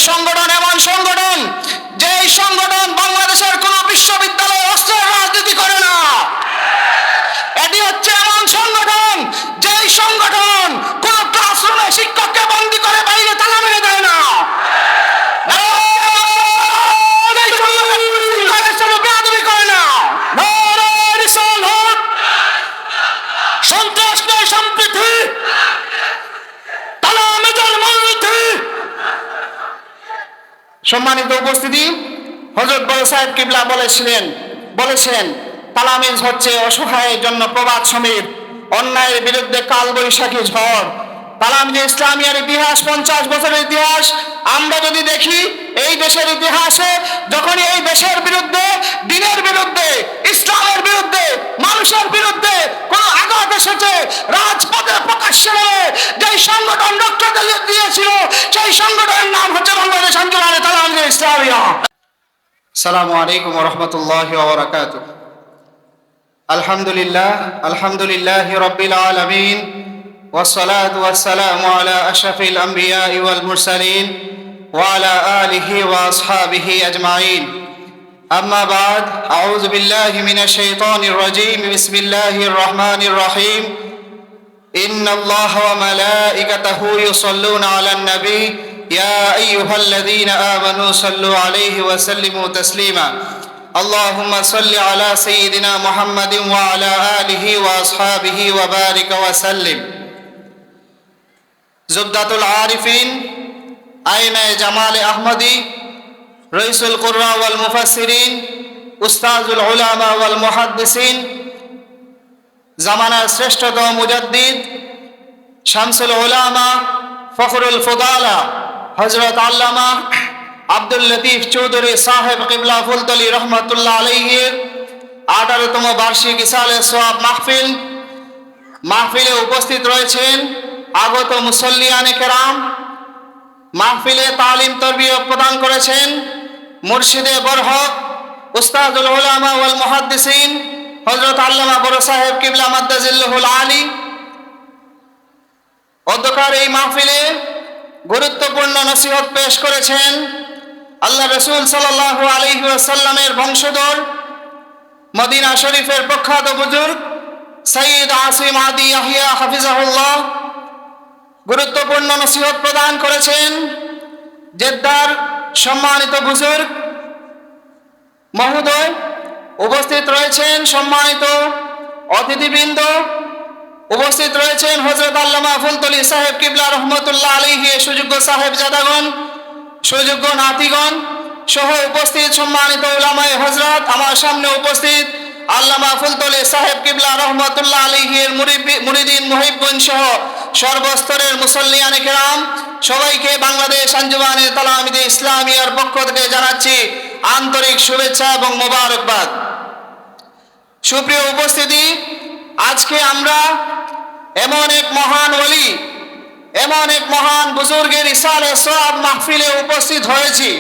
সংগঠন এমন সংগঠন, যেই সংগঠন বাংলাদেশের কোন বিশ্ববিদ্যালয়ে অস্ত্রের রাজনীতি করে না। এটি হচ্ছে এমন সংগঠন, যেই সংগঠন কোন ক্লাসরুমে শিক্ষককে বন্দী করে বাইরে তালা মেরে দেয় না। সম্মানিত উপস্থিতি, হযরত বড় সাহেব কিবলা বলেছেন তালামিজ হচ্ছে অসহায়ের জন্য প্রবাদ সমীর, অন্যায়ের বিরুদ্ধে কালবৈশাখী ঝড়। তালামিজে ইসলামিয়ার ইতিহাস 50 বছরের ইতিহাস। আমরা যদি দেখি এই দেশের ইতিহাসে যখনই এই দেশের বিরুদ্ধে, দিনের বিরুদ্ধে, ইসলামের বিরুদ্ধে, মানুষের বিরুদ্ধে কোন আঘাত এসেছে, রাজপথে প্রকাশ্যে যেই সংগঠন রক্ত দিয়েছিল সেই সংগঠনের নাম হচ্ছে বাংলাদেশ আন্দোলনে তালামিজে ইসলামিয়া। আসসালামু আলাইকুম ওয়া রাহমাতুল্লাহি ওয়া বারাকাতুহু। আলহামদুলিল্লাহি রাব্বিল আলামিন والصلاة والسلام على أشرف الأنبياء والمرسلين وعلى آله وأصحابه أجمعين. أما بعد، أعوذ بالله من الشيطان الرجيم. بسم الله الرحمن الرحيم. إن الله وملائكته يصلون على النبي يا أيها الذين آمنوا صلوا عليه وسلموا تسليما. اللهم صل على سيدنا محمد وعلى آله وأصحابه وبارك وسلم. জুবদাতুল আরিফিন, আইনায়ে জামালে আহমদি, রইসুল কুররা ওয়াল মুফাসসিরিন, উস্তাজুল উলামা ওয়াল মুহাদ্দিসিন, জামানার শ্রেষ্ঠতম মুজাদ্দিদ, শামসুল উলামা, ফখরুল ফুদালা, হযরত আল্লামা আব্দুল লতিফ চৌধুরী সাহেব কিবলা ফুলতলি রহমাতুল্লাহ আলাইহির 18তম বার্ষিক ইসালে সোয়াব মাহফিলে উপস্থিত রয়েছেন আগত মুসল্লিয়ানে কেরাম। মাহফিলে তালিম তরবিয়ত প্রদান করেছেন মুর্শিদে বরহক, উস্তাদুল উলামা ওয়াল মুহাদ্দিসিন হযরত আল্লামা বড় সাহেব কিবলা মাদ্দাজিল্লাহুল আলী। অধ্যকার এই মাহফিলে গুরুত্বপূর্ণ নসিহত পেশ করেছেন আল্লাহ রাসূল সাল্লাল্লাহু আলাইহি ওয়াসাল্লামের বংশধর, মদিনা শরীফের প্রখ্যাত বুজুর্গ সৈয়দ আসিম আদি ইয়াহিয়া হাফিজাহুল্লাহ। গুরুত্বপূর্ণ নসিহত প্রদান করেছেন জেদ্দার সম্মানিত বুজুর্গ মহোদয়। উপস্থিত রয়েছেন সম্মানিত অতিথিবৃন্দ, উপস্থিত রয়েছেন হযরত আল্লামা ফুলতলি সাহেব কিবলা রহমতুল্লাহ আলাইহি, সুযোগ্য সাহেবজাদাগণ, সুযোগ্য নাতিগণ সহ উপস্থিত সম্মানিত উলামায়ে হযরত। আমার সামনে উপস্থিত আল্লামা ফুলতলি সাহেব কিবলা রহমতুল্লাহ আলাইহির মুরিদিন মুহিবগণ সহ সর্বস্তরের মুসল্লিয়ানে কেরাম, সবাইকে বাংলাদেশ আঞ্জুমানে তালামিজে ইসলামিয়ার পক্ষ থেকে জানাচ্ছি আন্তরিক শুভেচ্ছা এবং মোবারকবাদ। সুপ্রিয় উপস্থিতি, আজকে আমরা এমন এক মহান ওলি, এমন এক মহান বুজুর্গের ইসালে সোয়াব মাহফিলে উপস্থিত হয়েছি,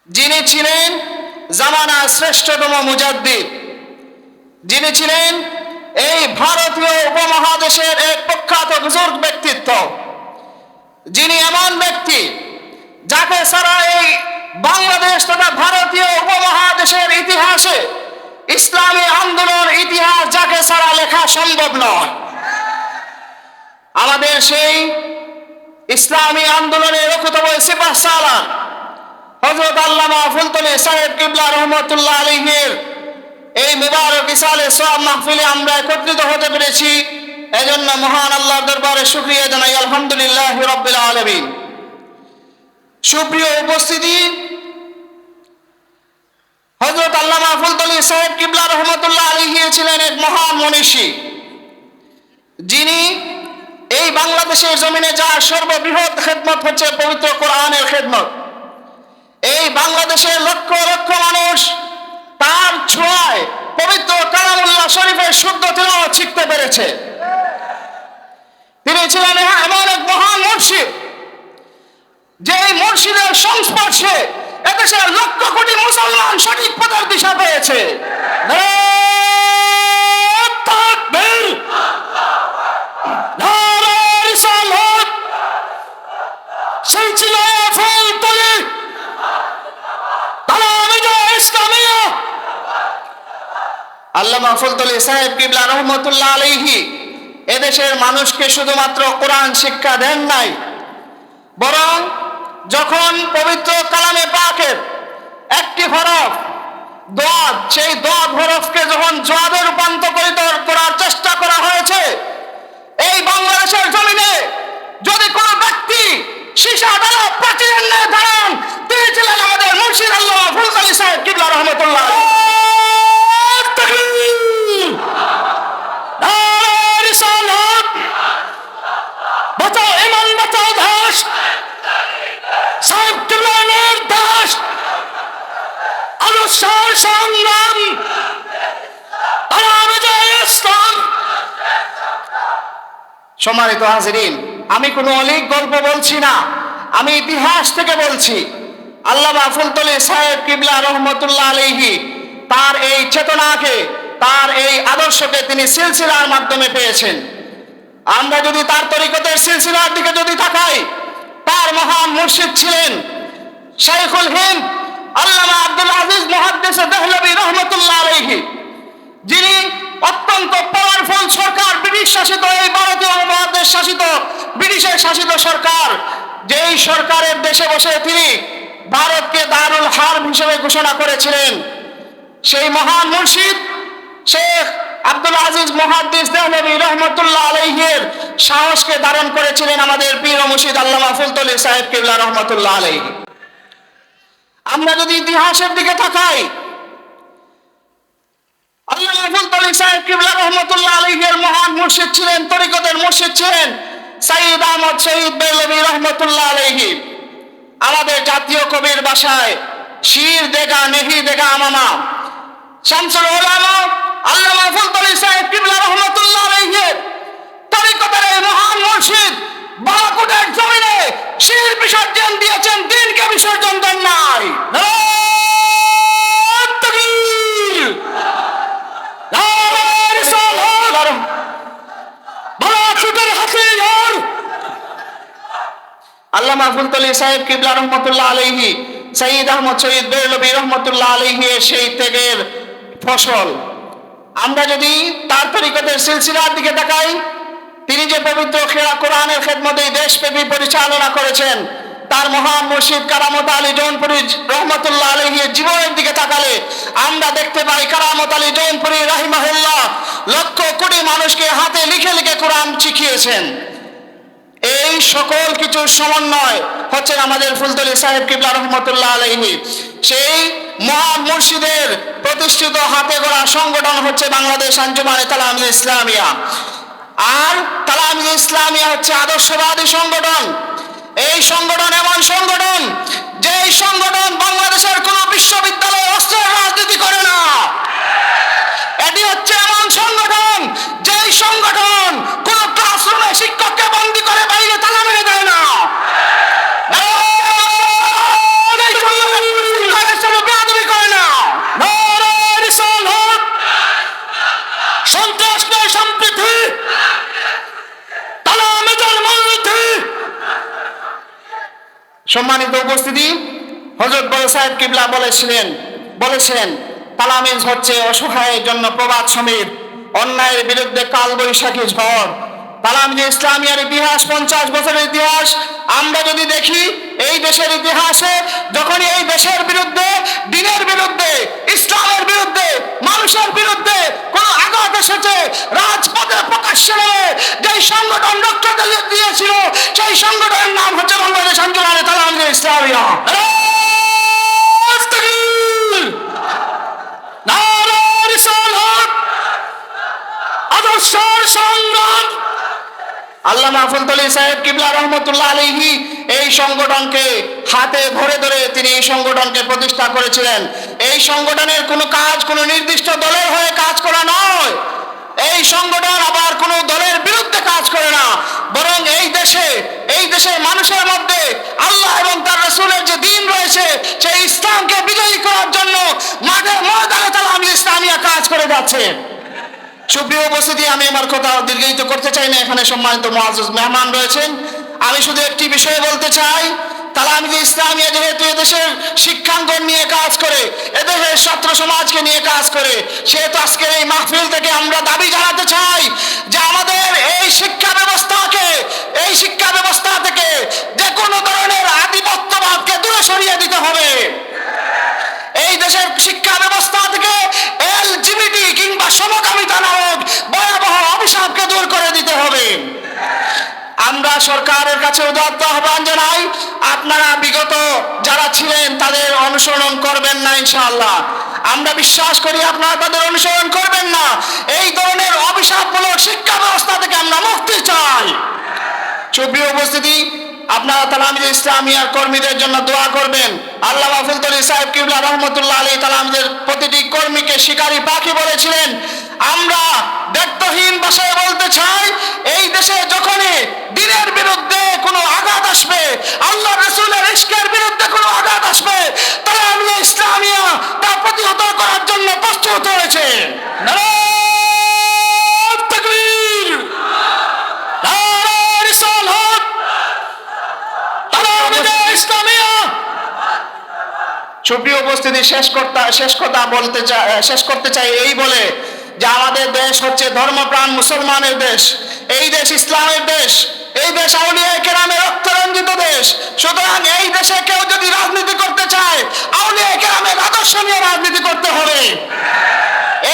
যিনি ছিলেন জামানার শ্রেষ্ঠতম মুজাদ্দিদ, যিনি ছিলেন এই ভারতীয় উপমহাদেশের এক প্রখ্যাত বুজুর্গ ব্যক্তিত্ব, যিনি এমন ব্যক্তি যাকে ছাড়া এই বাংলাদেশ তথা ভারতীয় উপমহাদেশের ইতিহাসে ইসলামী আন্দোলন ইতিহাস যাকে ছাড়া লেখা সম্ভব নয়। আমাদের সেই ইসলামী আন্দোলনের রক্ষতম সিপাহসালার হযরত আল্লামা ফুলতলি সাহেব কিবলা রহমতুল্লাহ আলাইহির এই মুবারক ইসালে সোয়াব মাহফিলে আমরা একত্রিত হতে পেরেছি, এজন্য মহান আল্লাহর দরবারে শুকরিয়া জানাই আলহামদুলিল্লাহি রাব্বিল আলামিন। সুপ্রিয় উপস্থিতি, হযরত আল্লামা ফুলতলি সাহেব কিবলা রহমতুল্লাহ আলাইহি ছিলেন এক মহান মনীষী, যিনি এই বাংলাদেশের জমিনে যার সর্ববৃহৎ খেদমত হচ্ছে পবিত্র কোরআনের খেদমত। এই বাংলাদেশের লক্ষ লক্ষ মানুষ তার ছোঁয়ায় পবিত্র কালামুল্লাহ শরীফের শুদ্ধ তিলাওয়াত শিখতে পেরেছে। তিনি ছিলেন এমন এক মহান মুর্শিদ, যে মুর্শিদের সংস্পর্শে এদেশের লক্ষ কোটি মুসলমান সঠিক পথের দিশা পেয়েছে। সিলসিলা ফুলতলী তালামিজা ইসলামিয়া। আল্লামা ফুলতলী সাহেব কিবলা রহমতুল্লাহ আলাইহি এদেশের মানুষকে শুধুমাত্র কোরআন শিক্ষা দেন নাই, বরং যখন পবিত্র কালামে পাকের একটি হরফ দোয়াদ, সেই দোয়াদ হরফকে যখন জোয়াদে রূপান্তরিত করার চেষ্টা করা হয়েছে, এই বাংলাদেশের জমিনে যদি কোনো ব্যক্তি সীসা দ্বারা প্রাচীরের ন্যায় দাঁড়ান, তিনি ছিলেন আমাদের মুর্শিদ আল্লামা ফুলতলী সাহেব কিবলা রহমতুল্লাহ। বাঁচাও ইমান, বাঁচাও দেশ, সাহেব কিবলার দাস, আদর্শের সংগ্রাম, তালামিজা ইসলাম। সম্মানিত হাজিরিন, আমি কোনো অলীক গল্প বলছি না, আমি ইতিহাস থেকে বলছি। আল্লামা ফুলতলী সাহেব কিবলা রহমতুল্লাহ আলাইহি তার এই চেতনাকে, তার এই আদর্শকে তিনি সিলসিলার মাধ্যমে পেয়েছেন। আমরা যদি তার তরিকতের সিলসিলার দিকে যদি তাকাই, তার মহান মুর্শিদ ছিলেন শাইখুল হিন্দ আল্লামা আব্দুল আজিজ মুহাদ্দিস দেহলভী রহমতুল্লাহ আলাইহি, যিনি অত্যন্ত পাওয়ারফুল সরকার, ব্রিটিশ শাসিত, এই ভারতীয় উপমহাদেশ শাসিত, ব্রিটিশের শাসিত সরকার, যেই সরকারের দেশে বসে তিনি ভারতকে দারুল হারব হিসেবে ঘোষণা করেছিলেন, সেই মহান মুর্শিদ শেখ আব্দুল আজিজ মুহাদ্দিস দেহলভী রহমতুল্লাহ আলাইহির সাহসকে ধারণ করেছিলেন আমাদের পীর ও মুর্শিদ আল্লামা ফুলতলী সাহেব কিবলা রহমতুল্লাহ আলাইহি। আমরা যদি ইতিহাসের দিকে তাকাই, আল্লামা ফুলতলী সাহেব কিবলা রহমতুল্লাহ আলাইহির মহান মুর্শিদ ছিলেন, তরিকতের মুর্শিদ ছিলেন সাইয়্যিদ আহমদ শহীদ বেলভী রহমতুল্লাহ আলাইহি। আমাদের জাতীয় কবির ভাষায় শির দেগা নেহি দেগা আমামা, শামসুল উলামা আল্লামা ফুলতলী সাহেব কিবলা রহমতুল্লাহ আলাইহির তরিকতের এই মহান মুর্শিদ বালাকোটের জমিনে শির বিসর্জন দিয়েছেন, দিনকে বিসর্জন দেন নাই। আল্লামা ফুলতলী সাহেব কিবলা রহমতুল্লাহ আলাইহি সাইয়্যিদ আহমদ শহীদ বেরলভী রহমতুল্লাহ আলাইহি সেই ত্যাগের ফসল। আমরা যদি তার তরিকতের সিলসিলার দিকে তাকাই, তিনি যে পবিত্র কোরআনের খেদমতে দেশব্যাপী পরিচালনা করেছেন, তার মহান মুর্শিদ কারামত আলী জৌনপুরী রহমতুল্লাহ আলাইহির জীবনের দিকে তাকালে আমরা দেখতে পাই কারামত আলী জৌনপুরী রাহিমাহুল্লাহ লক্ষ কোটি মানুষকে হাতে লিখে লিখে কোরআন শিখিয়েছেন। এই সকল কিছুর সমন্বয় হচ্ছেন আমাদের ফুলতলী সাহেব কিবলা রহমতুল্লাহ আলাইহি। সেই মহান মুর্শিদের প্রতিষ্ঠিত হাতে গড়া সংগঠন হচ্ছে বাংলাদেশ আঞ্জুমানে তালামিজা ইসলামিয়া। আর তালামিজা ইসলামিয়া হচ্ছে আদর্শবাদী সংগঠন। এই সংগঠন এমন সংগঠন, যে সংগঠন বাংলাদেশের কোন বিশ্ববিদ্যালয়ে অস্ত্রের রাজনীতি করে না। এটি হচ্ছে এমন সংগঠন, যে সংগঠন কোন ক্লাসরুমে শিক্ষককে বন্দী করে বাইরে তালা মেরে দেয় না। সম্মানিত উপস্থিতি, হযরত বড় সাহেব কিবলা বলেছেন তালামিজ হচ্ছে অসহায়ের জন্য প্রবাদ সমীর, অন্যায়ের বিরুদ্ধে কালবৈশাখী ঝড়। তালামিজা ইসলামিয়ার ইতিহাস 50 বছরের ইতিহাস। আমরা যদি দেখি এই দেশের ইতিহাসে, যখনই এই দেশের বিরুদ্ধে, দ্বীনের বিরুদ্ধে, ইসলামের বিরুদ্ধে, মানুষের বিরুদ্ধে কোন আঘাত এসেছে, রাজপথে প্রকাশ্যে নেমে যেই সংগঠন রক্ত দিয়েছিল, সেই সংগঠনের নাম হচ্ছে বাংলাদেশ আঞ্জুমানে তালামিজা ইসলামিয়া। আদর্শের সংগ্রাম। আল্লামা ফুলতলী সাহেব কিবলা রহমতুল্লাহ আলাইহি এই সংগঠনকে হাতে ধরে ধরে তিনি এই সংগঠনকে প্রতিষ্ঠা করেছিলেন। এই সংগঠনের কোনো কাজ কোনো নির্দিষ্ট দলের হয়ে কাজ করা নয়। এই সংগঠন আবার কোনো দলের বিরুদ্ধে কাজ করে না, বরং এই দেশের মানুষের মধ্যে আল্লাহ এবং তার রাসূলের যে দ্বীন রয়েছে, সেই ইসলামকে বিজয়ী করার জন্য মাঠে ময়দানে তালামিজা ইসলামিয়া কাজ করে যাচ্ছে। সুপ্রিয় উপস্থিতি, আমি আমার কথা দীর্ঘায়িত করতে চাই না। এখানে সম্মানিত মুআজ্জাজ মেহমান রয়েছেন, আমি শুধু একটি বিষয় বলতে চাই, তালামিজে ইসলামিয়া যেহেতু এদেশের শিক্ষাঙ্গন নিয়ে কাজ করে, এদেশের ছাত্র সমাজকে নিয়ে কাজ করে, সেহেতু আজকের এই মাহফিল থেকে আমরা দাবি জানাতে চাই যে আমাদের এই শিক্ষা ব্যবস্থা থেকে যে কোনো ধরনের আধিপত্যবাদকে দূরে সরিয়ে দিতে হবে। এই দেশের শিক্ষা ব্যবস্থা থেকে এলজিবিটি কিংবা সমকামিতা নামক ভয়াবহ অভিশাপকে দূর করে দিতে হবে। আমরা সরকারের কাছে উদাত্ত আহ্বান জানাই, আপনারা বিগত যারা ছিলেন তাদের অনুসরণ করবেন না ইনশাআল্লাহ। আমরা বিশ্বাস করি আপনারা তাদের অনুসরণ করবেন না। এই ধরনের অভিশাপমূলক শিক্ষা ব্যবস্থা থেকে আমরা মুক্তি চাই। সুপ্রিয় উপস্থিতি, আপনারা তালামিজে ইসলামিয়ার কর্মীদের জন্য দোয়া করবেন। আল্লামা ফুলতলী সাহেব কিবলা রহমতুল্লাহ আলাইহি তালামিজের প্রতিটি কর্মীকে শিকারী পাখি বলেছিলেন। আমরা ব্যর্থহীন ভাষায় বলতে চাই, এই দেশে যখনই দ্বীনের বিরুদ্ধে কোনো আঘাত আসবে, আল্লাহ রাসূলের ইশকের বিরুদ্ধে কোনো আঘাত আসবে, তালামিজে ইসলামিয়া তা প্রতিহত করার জন্য প্রস্তুত হয়েছে। নারায়ে তাকবীর, নারায়ে রিসালাত, তালামিজে ইসলামিয়া। সুপ্রিয় উপস্থিতি, শেষ করতে চাই এই বলে যে আমাদের দেশ হচ্ছে ধর্মপ্রাণ মুসলমানের দেশ, এই দেশ ইসলামের দেশ, এই দেশ আউলিয়া কেরামের রক্তরঞ্জিত দেশ। সুতরাং এই দেশে কেউ যদি রাজনীতি করতে চায়, আউলিয়া কেরামের আদর্শ নিয়ে রাজনীতি করতে হবে।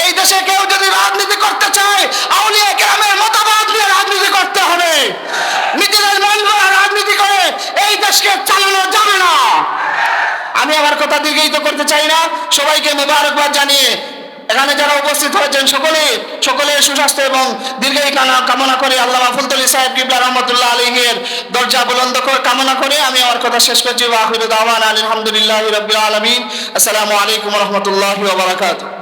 এই দেশে কেউ যদি রাজনীতি করতে চায়, আউলিয়া কেরামের মতবাদ নিয়ে রাজনীতি করতে হবে। নিজেদের মন গড়া রাজনীতি করে এই দেশকে চালানো যাবে না। আমি আমার কথা দীর্ঘায়িত করতে চাই না। সবাইকে মোবারকবাদ জানিয়ে এখানে যারা উপস্থিত হয়েছেন সকলের সুস্বাস্থ্য এবং দীর্ঘায়ু কামনা করে আল্লামা ফুলতলী সাহেব কিবলা রহমতুল্লাহ আলাইহির দরজা বুলন্দ কামনা করে আমি আমার কথা শেষ করছি। ওয়া আখিরু দাওয়ানা আলহামদুলিল্লাহি রাব্বিল আলামিন। আসসালামু আলাইকুম ওয়া রাহমাতুল্লাহি ওয়া বারাকাতুহু।